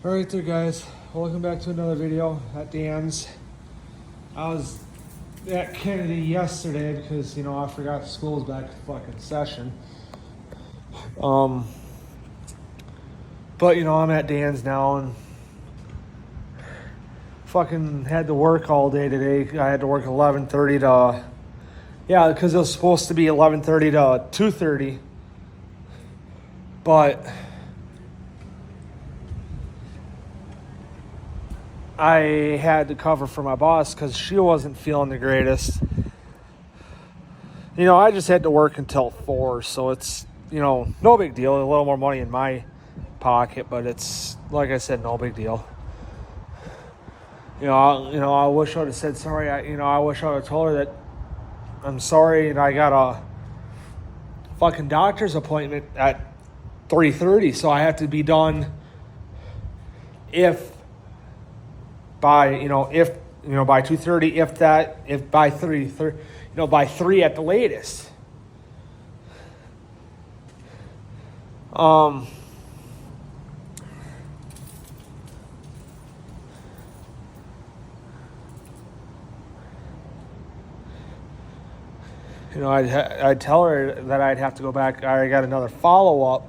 Alright there guys, welcome back to another video at Danz. I was at Kennedy yesterday because, I forgot school's back in fucking session. But, I'm at Danz now and fucking had to work all day today. I had to work 11:30 to, because it was supposed to be 11:30 to 2:30. But I had to cover for my boss because she wasn't feeling the greatest. I just had to work until 4, so it's, no big deal. A little more money in my pocket, but it's, like I said, no big deal. I wish I would have said sorry. I wish I would have told her that I'm sorry and I got a fucking doctor's appointment at 3:30, so I have to be done by 2:30, if by 3:30, by 3 at the latest. I'd tell her that I'd have to go back. I got another follow-up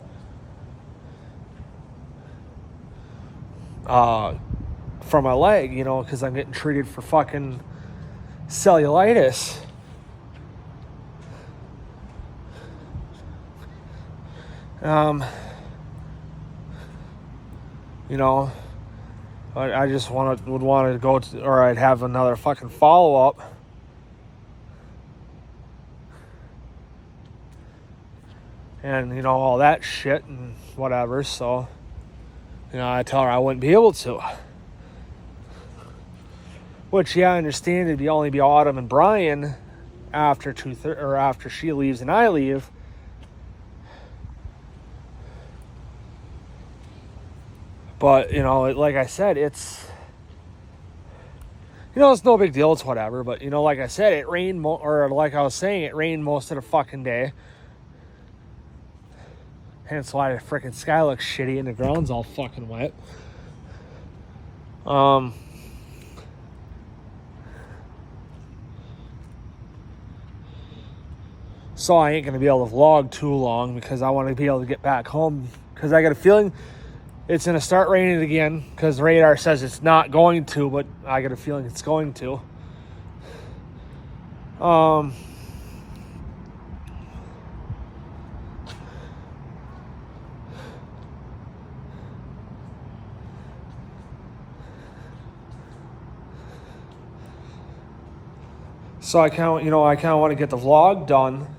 for my leg, because I'm getting treated for fucking cellulitis. I just would want to go to, or I'd have another fucking follow-up. And, all that shit and whatever, so, I tell her I wouldn't be able to. Which, I understand it'd only be Autumn and Brian after after she leaves and I leave. But, like I said, it's no big deal. It's whatever. But, like I said, it rained, like I was saying, it rained most of the fucking day. Hence why the freaking sky looks shitty and the ground's all fucking wet. So I ain't going to be able to vlog too long because I want to be able to get back home. Because I got a feeling it's going to start raining again. Because the radar says it's not going to, but I got a feeling it's going to. So I kind of want to get the vlog done.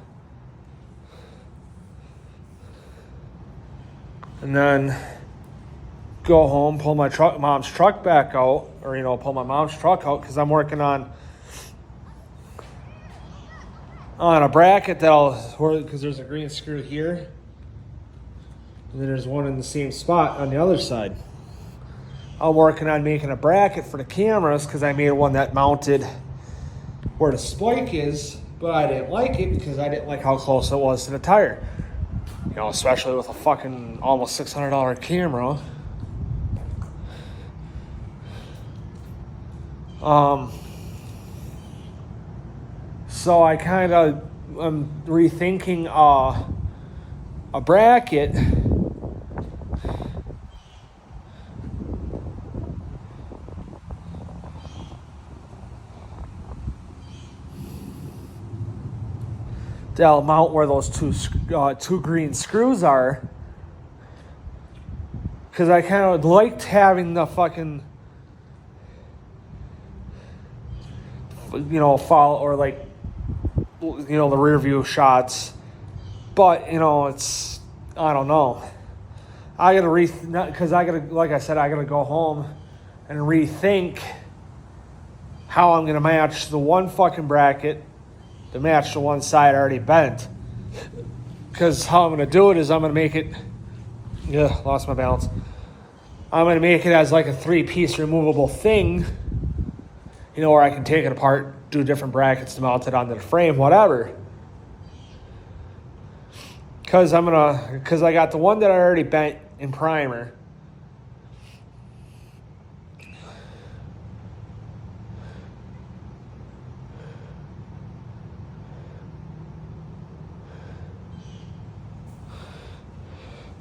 And then go home, pull my mom's truck back out, or pull my mom's truck out because I'm working on a bracket because there's a green screw here, and then there's one in the same spot on the other side. I'm working on making a bracket for the cameras because I made one that mounted where the spike is, but I didn't like it because I didn't like how close it was to the tire. Especially with a fucking almost $600 camera. So I kind of am rethinking a bracket that'll mount where those two green screws are, because I kind of liked having the fucking follow, or like the rear view shots, but it's, I don't know, I gotta because like I said, I gotta go home and rethink how I'm gonna match the one fucking bracket to match the one side already bent. Because how I'm going to do it is I'm going to make it... lost my balance. I'm going to make it as like a 3-piece removable thing. Where I can take it apart, do different brackets to mount it onto the frame, whatever. Because I got the one that I already bent in primer.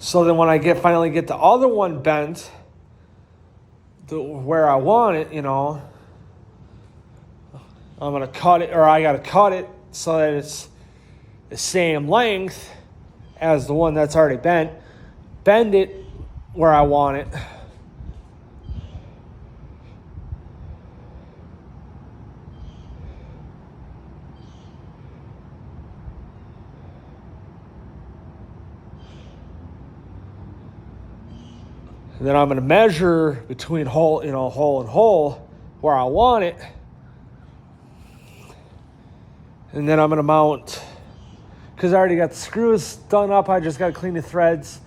So then when I finally get the other one bent to where I want it, I'm going to cut it, or I got to cut it so that it's the same length as the one that's already bent. Bend it where I want it. And then I'm going to measure between hole and hole where I want it. And then I'm going to mount, because I already got the screws done up. I just got to clean the threads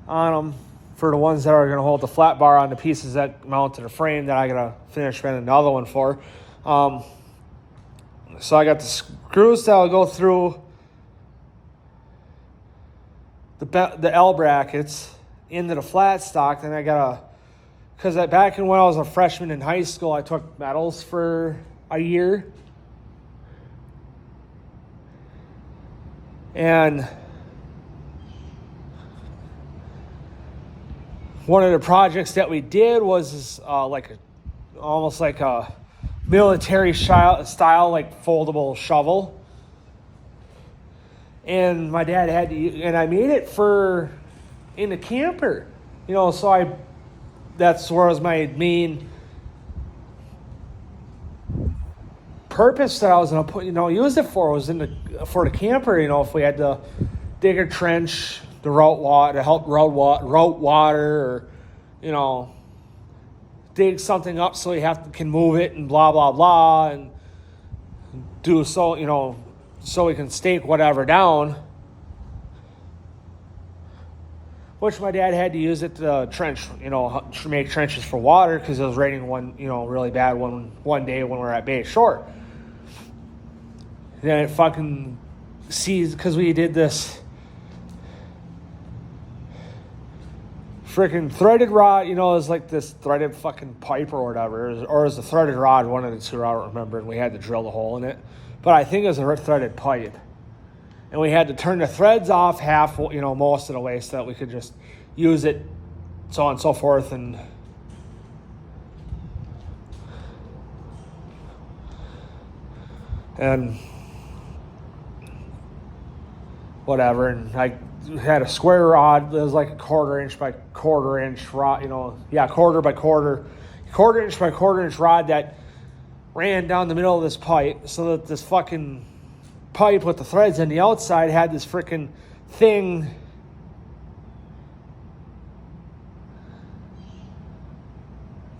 on them for the ones that are going to hold the flat bar on the pieces that mount to the frame that I got to finish bending the other one for. So I got the screws that'll go through the L brackets into the flat stock. Then I got to, because back when I was a freshman in high school, I took metals for a year. And one of the projects that we did was almost like a military style like foldable shovel. And my dad and I made it in the camper, so that's where was my main purpose that I was going to use it for, was for the camper, if we had to dig a trench to route water, to help route water, or, dig something up so you can move it and blah, blah, blah, and do so, so we can stake whatever down. Which my dad had to use it to trench, to make trenches for water, because it was raining really bad one day when we were at Bay Shore. Then it fucking seized, because we did this freaking threaded rod, it was like this threaded fucking pipe or whatever, or it was a threaded rod, one of the two, I don't remember, and we had to drill the hole in it. But I think it was a threaded pipe. And we had to turn the threads off half, most of the way, so that we could just use it, so on and so forth. And whatever. And I had a square rod. It was like a 1/4 inch by 1/4 inch rod, quarter by quarter, 1/4 inch by 1/4 inch rod that ran down the middle of this pipe, so that this fucking pipe with the threads on the outside had this freaking thing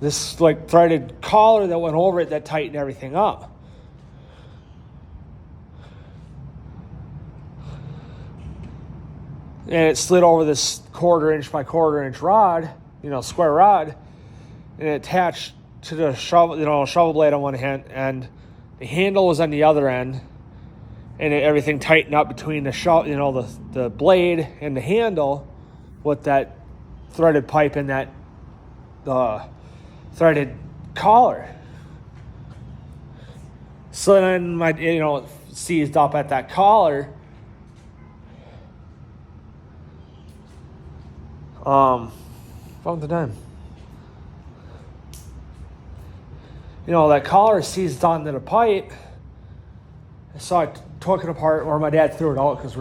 this like threaded collar that went over it that tightened everything up. And it slid over this 1/4 inch by 1/4 inch rod, square rod, and it attached to the shovel blade on one hand, and the handle was on the other end. And everything tightened up between the blade and the handle with that threaded pipe and that threaded collar. So then it seized up at that collar. Found the dime. That collar seized onto the pipe. So I took it apart, or my dad threw it out, because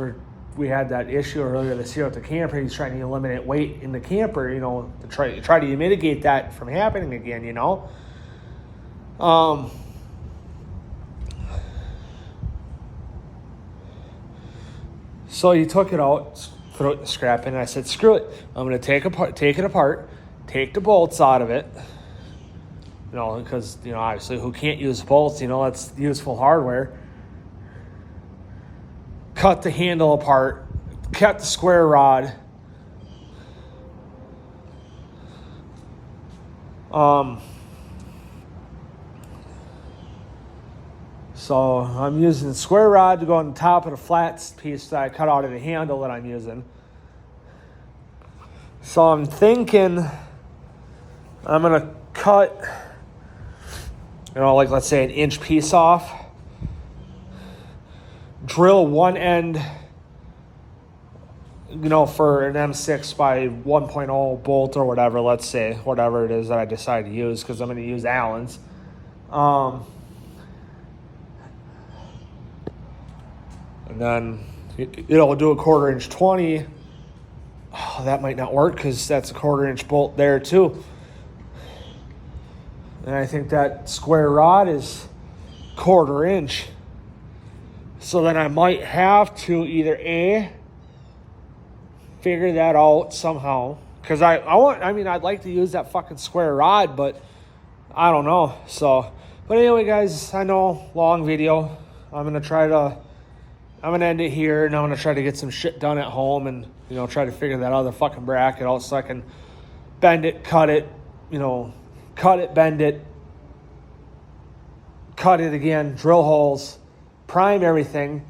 we had that issue earlier this year with the camper. He's trying to eliminate weight in the camper, to try to mitigate that from happening again, So he took it out, threw it in the scrap bin, and I said, screw it. I'm going to take it apart, take the bolts out of it. Because, obviously, who can't use bolts? That's useful hardware. Cut the handle apart, cut the square rod. So I'm using the square rod to go on top of the flat piece that I cut out of the handle that I'm using. So I'm thinking I'm going to cut, let's say an inch piece off. Drill one end, for an M6 by 1.0 bolt or whatever, let's say, whatever it is that I decide to use, because I'm going to use Allen's. And then, we'll do a 1/4 inch 20. Oh, that might not work because that's a 1/4 inch bolt there too. And I think that square rod is 1/4 inch. So then I might have to either figure that out somehow, because I'd like to use that fucking square rod, but I don't know. So, but anyway, guys, I know, long video. I'm gonna end it here, and I'm gonna try to get some shit done at home, and try to figure that other fucking bracket out so I can bend it, cut it, bend it, cut it again, drill holes, prime everything.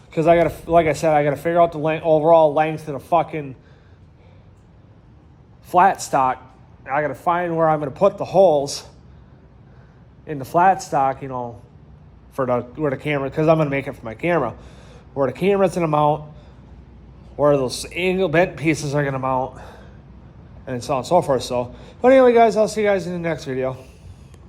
Because I gotta figure out the overall length of the fucking flat stock. I gotta find where I'm gonna put the holes in the flat stock, for where the camera, because I'm gonna make it for my camera, where the camera's gonna mount, where those angle bent pieces are gonna mount, and so on and so forth. So, but anyway, guys, I'll see you guys in the next video.